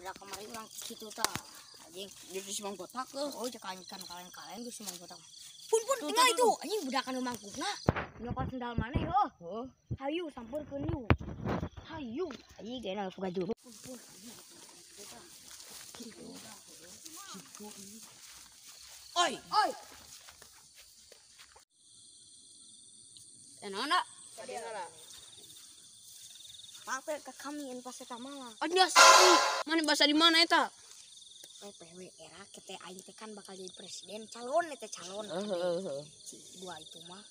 Udah kemarin ulang gitu ta. Anjing Jadi simang botak ke. oh jangan kalian geus simang botak. Pun tinggal itu anjing budakan mangkukna. Nyokot sendal mana yo? Oh. Hayu sampurkeun yu. Hayu. Anjing geuna boga juru. Pun. Oi. Enona. Sadena. Pape ke kami yang pas eta mah. Anya mana bahasa di mana eta? PPW era kita aing teh kan bakal jadi presiden calon eta calon. Si dua itu mah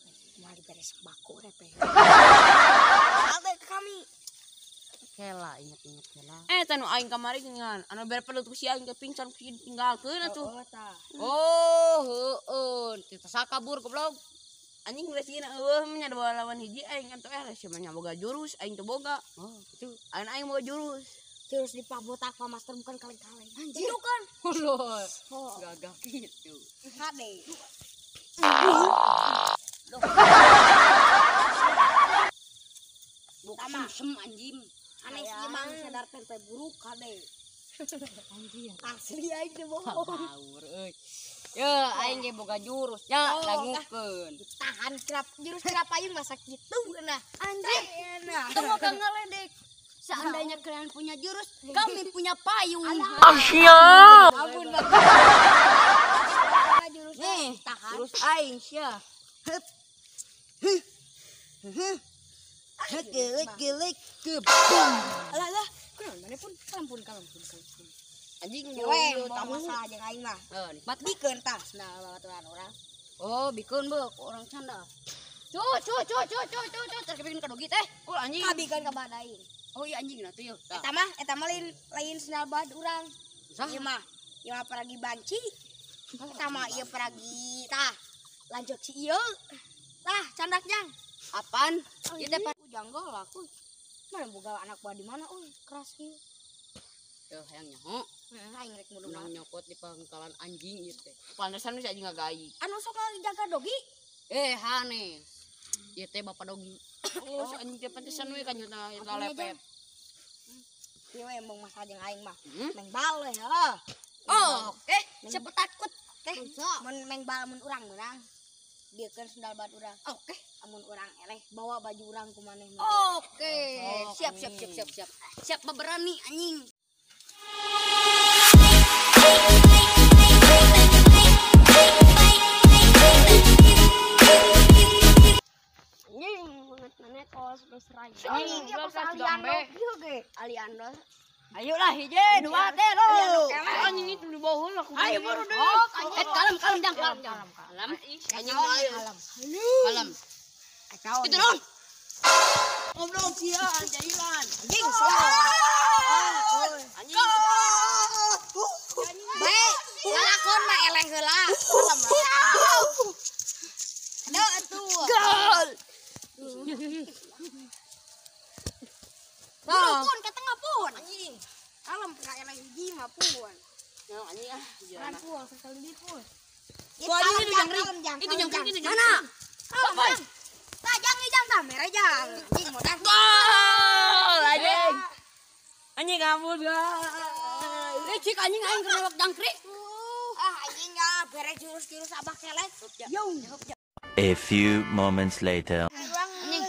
diberi sembako PPW. Pape ke kami. Kela inget kela. Tanu aing kamari ngan anu bere pelutuk si aing pingsan tinggalkeun atuh. Oh tah. Oh, heueun. Kita sakabur goblok. Anjing resina nya ada lawan hiji aing atuh sia mah boga jurus aing teu boga. Oh, kitu. Aing boga jurus. Terus di pabotak Pak Master bukan kaleng-kaleng. Anjir itu kan. Loh. Gagah gitu. Hade. Bukan sem anjing. Aneh sih mang sadar tempe buruk hade. Anjing. Asli aing teh bohong. Ngawur euy. Ye, aing ge boga jurus nya dangukeun. Tahan jurus kerap aing masa kitu nah. Anjing. Tunggu kang ngaledek. Seandainya kalian punya jurus, kami punya payung. Siap. Ampun, jurus Nih, tahan. jurus aing sia. Gelek gebang. Alah, kunaon maneh pun kampun. Anjing Cewek, yo bawa tamu. masalah jeung aing mah. Nikmat. Bikeun tah, nah baturan orang. Oh, bikeun beuk orang canda. Cu, terkepikeun ka dogi teh. Oh, anjing. Kabikeun ka badain. Oh, iya anjing na tuh. Eta mah lain sendal bad urang. Ieu mah peragi banci. Eta mah ieu peragi tah. Lanjut si ieu. Tah, candak jang. Apaan? Ieu teh janggol aku. Mana boga anak buah di mana euy, keras ieu. Tuh, hayang nyaho. Aing rek mudah Menang nyokot di pangkalan anjing ieu teh. Pantesan geus anjing ngagaik. anu sok jaga dogi. Hanes. Ieu teh bapak dogi. Oh, anjing teh pantesan we kan nyata lepet. Ieu emang masalah jeung aing mah. Meng bal we heuh. Oh, siapa takut? Mun meng bal mun urang menang. Diekeun sendal bad urang. Oke. Amun urang eleh bawa baju urang ku maneh. Oke. Siap. Siap berani anjing. Banget mana kos berserai. Anjing, Ieu geus aliando gambe. ieu ge. Aliando. Ayolah hije dua teh lo. Anjing itu di bawah lah. Ayo baru deh. Kalem jang. Anjing kalem. Itu dong. Ngobrol sia jailan. Anjing salah. Anjing. Bae, ngalakon mah eleh heula. Kalem. Ada atuh. Gol. Pun ka tengah pun. Anjing. Kalem ka eleh hiji mah pun. Nah, anjing ah. Kan pun sekali di pun. Itu jang. Mana? Apa? Tajang tah mere jang. Anjing modal. Gol anjing. Anjing ngabur guys. Cik anjing aing kelewat jangkrik. Anjing bere jurus abah kelek. Yo. A few moments later. Anjing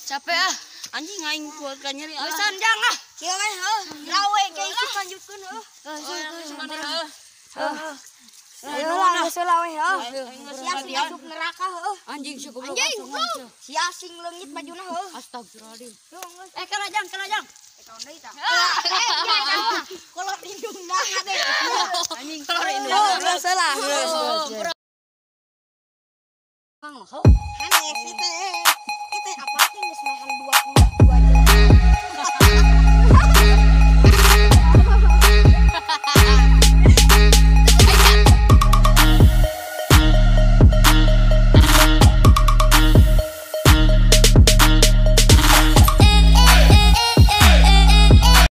capek ah. Anjing aing kuat kan nyeri. Wisan jang ah. Kieu we heuh. Lawe ge ikut lanjutkeun heuh. Ayo geus lawe heuh. Sia sing masuk neraka heuh. Anjing cukup. Anjing. Sia sing leungit bajuna heuh. Astagfirullahaladzim. Kalajang. Kaon deui tah. Kolot indungna hade. Anjing kalau ini. Geus lah. Hanes itu apa sih geus makan 22 jam.